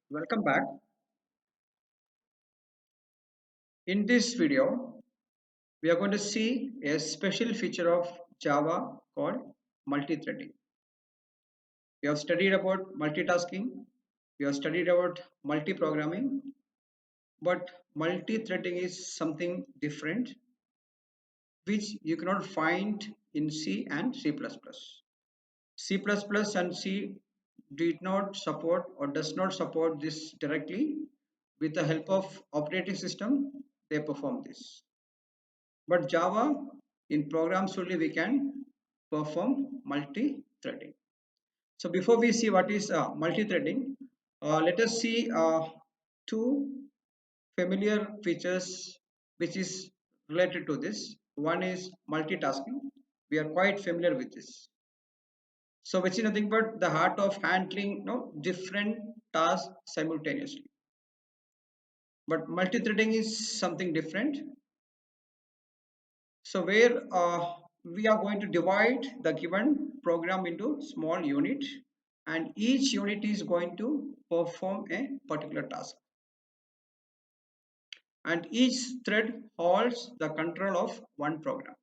Welcome back. In this video, we are going to see a special feature of Java called multi-threading. We have studied about multitasking, we have studied about multi-programming, but multi-threading is something different which you cannot find in C and C++. C++ and C did not support or does not support this directly. With the help of operating system, they perform this. But Java, in programs only we can perform multi-threading. So before we see what is multi-threading, let us see two familiar features which is related to this. One is multitasking. We are quite familiar with this. So which is nothing but the art of handling different tasks simultaneously. But multi-threading is something different. So where we are going to divide the given program into small unit, and each unit is going to perform a particular task, and each thread holds the control of one program,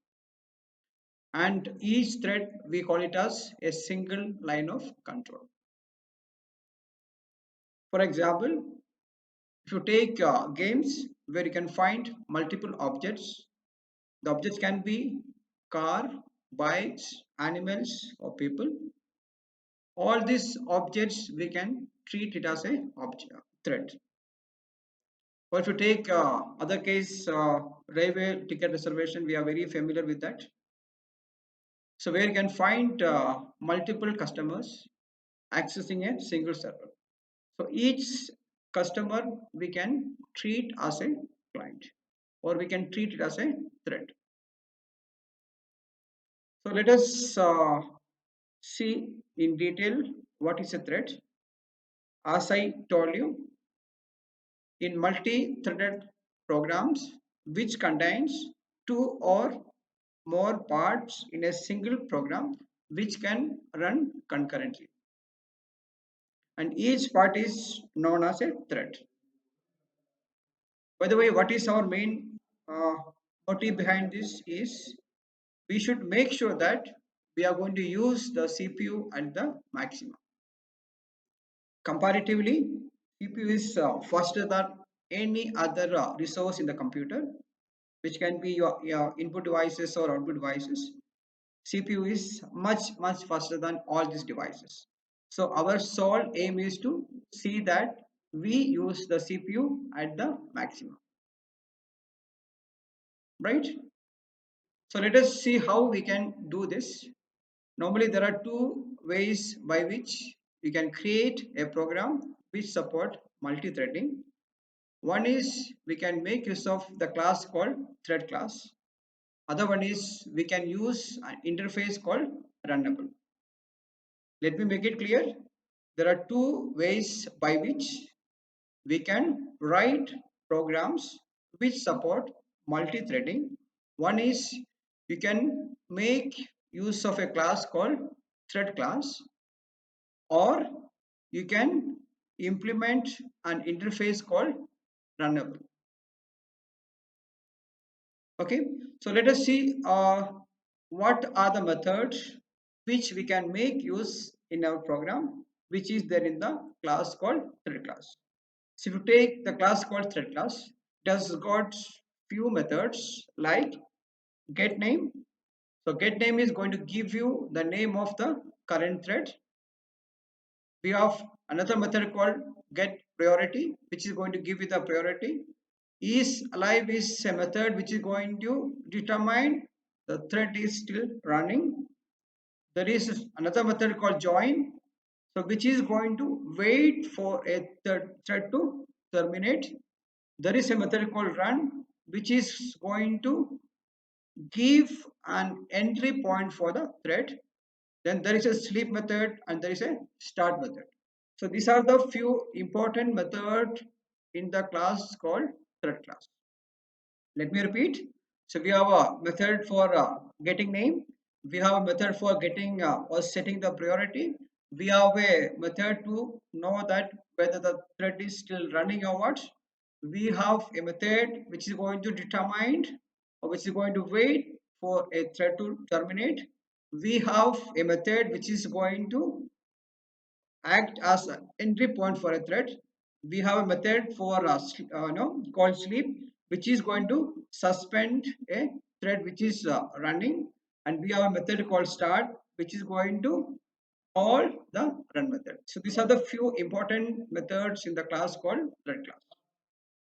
and each thread we call it as a single line of control. For example, if you take games where you can find multiple objects, the objects can be car, bikes, animals, or people. All these objects we can treat it as a object thread. Or if you take other case, railway ticket reservation, we are very familiar with that. So where you can find multiple customers accessing a single server. So each customer we can treat as a client, or we can treat it as a thread. So let us see in detail what is a thread. As I told you, in multi-threaded programs which contains two or more parts in a single program which can run concurrently, and each part is known as a thread. By the way, what is our main uh, motive behind this is we should make sure that we are going to use the CPU at the maximum. Comparatively, CPU is faster than any other resource in the computer, which can be your input devices or output devices. CPU is much faster than all these devices. So our sole aim is to see that we use the CPU at the maximum, right? So let us see how we can do this. Normally there are two ways by which we can create a program which support multi-threading. One is we can make use of the class called thread class. Other one is we can use an interface called runnable. Let me make it clear. There are two ways by which we can write programs which support multi-threading. One is you can make use of a class called thread class, or you can implement an interface called runnable. Okay, so let us see what are the methods which we can make use in our program, which is there in the class called thread class. So if you take the class called thread class, it has got few methods like get name. So get name is going to give you the name of the current thread. We have another method called get priority, which is going to give you the priority. Is alive is a method which is going to determine the thread is still running. There is another method called join, so which is going to wait for a thread to terminate. There is a method called run, which is going to give an entry point for the thread. Then there is a sleep method and there is a start method. So these are the few important methods in the class called thread class. Let me repeat. So we have a method for getting name. We have a method for getting or setting the priority. we have a method to know that whether the thread is still running or what. We have a method which is going to determine or which is going to wait for a thread to terminate. We have a method which is going to act as an entry point for a thread. We have a method for called sleep, which is going to suspend a thread which is running, and we have a method called start, which is going to all the run method. So these are the few important methods in the class called thread class.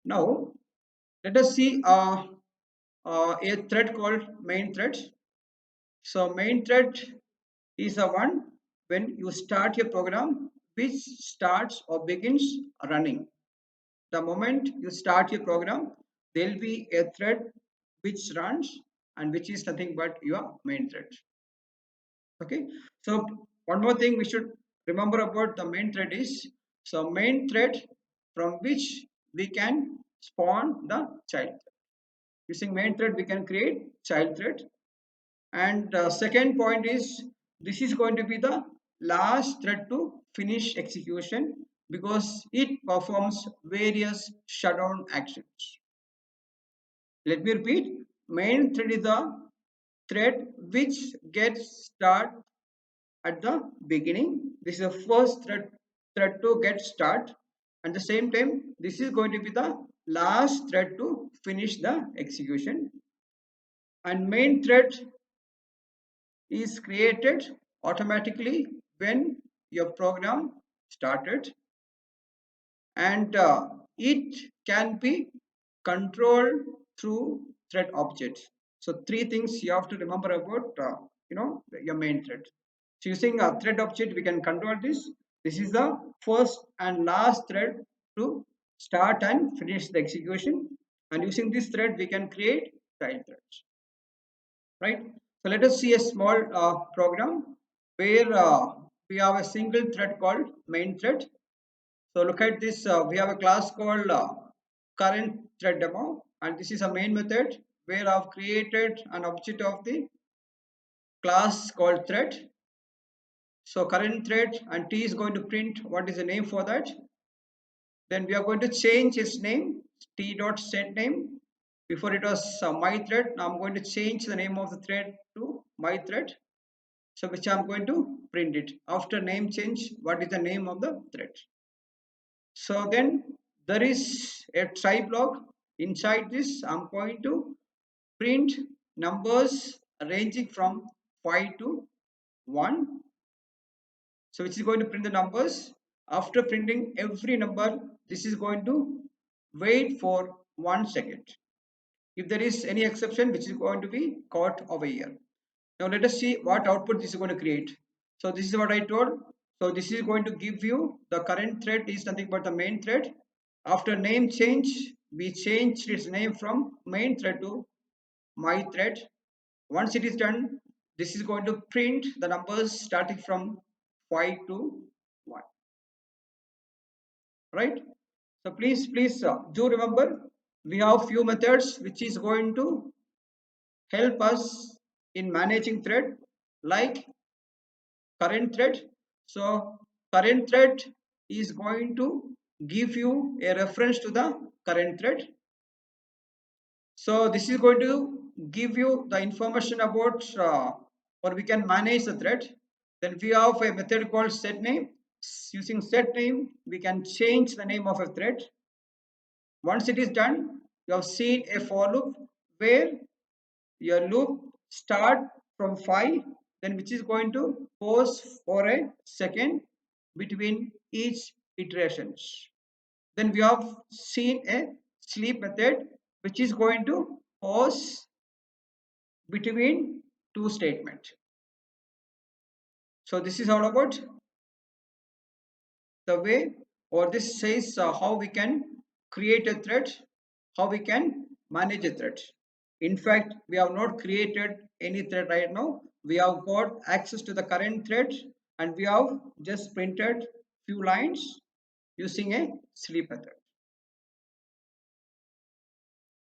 Now let us see a thread called main thread. So main thread is the one when you start your program which starts or begins running. The moment you start your program, there will be a thread which runs and which is nothing but your main thread. Okay, so one more thing we should remember about the main thread is, so main thread from which we can spawn the child. Using main thread we can create child thread. And second point is, this is going to be the last thread to finish execution because it performs various shutdown actions. Let me repeat, main thread is the thread which gets start at the beginning. This is the first thread to get start. At the same time, this is going to be the last thread to finish the execution. And main thread is created automatically when your program started, and it can be controlled through thread objects. So three things you have to remember about your main thread. So using a thread object we can control this. This is the first and last thread to start and finish the execution, and using this thread we can create child threads, right? So let us see a small program where we have a single thread called main thread. So look at this. We have a class called current thread demo, and this is a main method where I've created an object of the class called thread. So current thread, and T is going to print what is the name for that. Then we are going to change its name, T dot set name. Before it was my thread. Now I'm going to change the name of the thread to my thread. So which I'm going to print it. After name change, what is the name of the thread? So then there is a try block. Inside this, I'm going to print numbers ranging from 5 to 1. So which is going to print the numbers. After printing every number, this is going to wait for 1 second. If there is any exception, which is going to be caught over here. Now let us see what output this is going to create. So this is what I told. So this is going to give you the current thread is nothing but the main thread. After name change, we changed its name from main thread to my thread. Once it is done, this is going to print the numbers starting from 5 to 1. Right? So please do remember, we have few methods which is going to help us in managing thread, like current thread. So current thread is going to give you a reference to the current thread. So this is going to give you the information about or we can manage the thread. Then we have a method called set name. Using set name, we can change the name of a thread. Once it is done, you have seen a for loop where your loop start from 5, then which is going to pause for a second between each iterations. Then we have seen a sleep method which is going to pause between two statements. So this is all about the way, or this says how we can create a thread, how we can manage a thread. In fact, we have not created any thread right now. We have got access to the current thread, and we have just printed few lines using a sleep method.